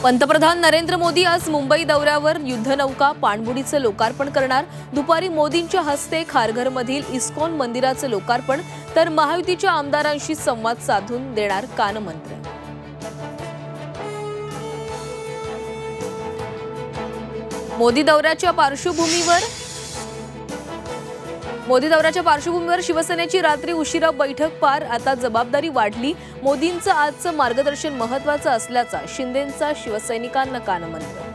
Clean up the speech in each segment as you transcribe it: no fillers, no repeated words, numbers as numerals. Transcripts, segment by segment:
पंतप्रधान नरेंद्र मोदी आज मुंबई दौऱ्यावर युद्धनौका पाणबुडीचं लोकार्पण करणार। दुपारी मोदींच्या हस्ते खारघरमधील इस्कॉन मंदिराचं लोकार्पण, तर महायुतीच्या आमदारांशी संवाद साधून देणार कानमंत्र। मोदी दौऱ्याच्या पार्श्वभूमीवर शिवसेनेची रात्री उशिरा बैठक पार। आता जबाबदारी वाढली। मोदींचं आजचं मार्गदर्शन महत्त्वाचं असल्याचा शिंदेंचा शिवसैनिकांना कानमंत्र।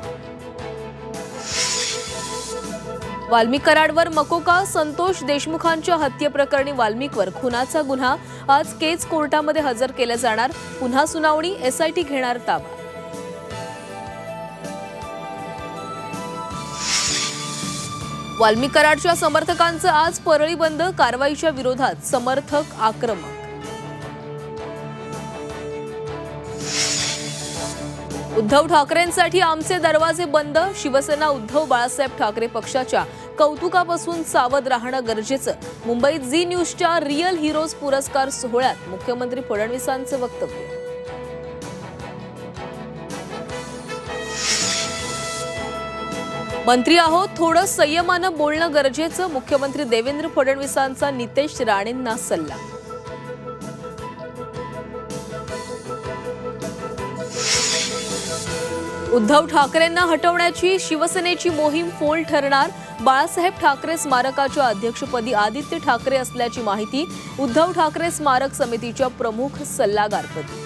वाल्मिक कराडवर मकोका, संतोष देशमुखांच्या हत्येप्रकरणी वाल्मिकवर खुनाचा गुन्हा आज केज कोर्टामध्ये हजर केला जाणार। पुन्हा सुनावणी, एसआयटी घेणार ताबा। वाल्मिक कराडच्या समर्थकांचं आज परळी बंद, कारवाईच्या विरोधात समर्थक आक्रमक। उद्धव ठाकरेंसाठी आमचे दरवाजे बंद, शिवसेना उद्धव बाळासाहेब ठाकरे पक्षाच्या कौतुकापासून सावध राहणं गरजेचं। मुंबईत झी न्यूजच्या रिअल हिरोज पुरस्कार सोहळ्यात मुख्यमंत्री फडणवीसांचं वक्तव्य। मंत्री आहोत, थोडं संयमानं बोलणं गरजेचं, मुख्यमंत्री देवेंद्र फडणवीसांचा नितेश राणेंना सल्ला। उद्धव ठाकरेंना हटवण्याची शिवसेनेची मोहीम फोल ठरणार। बाळासाहेब ठाकरे स्मारकाच्या अध्यक्षपदी आदित्य ठाकरे असल्याची माहिती। उद्धव ठाकरे स्मारक समितीच्या प्रमुख सल्लागारपदी।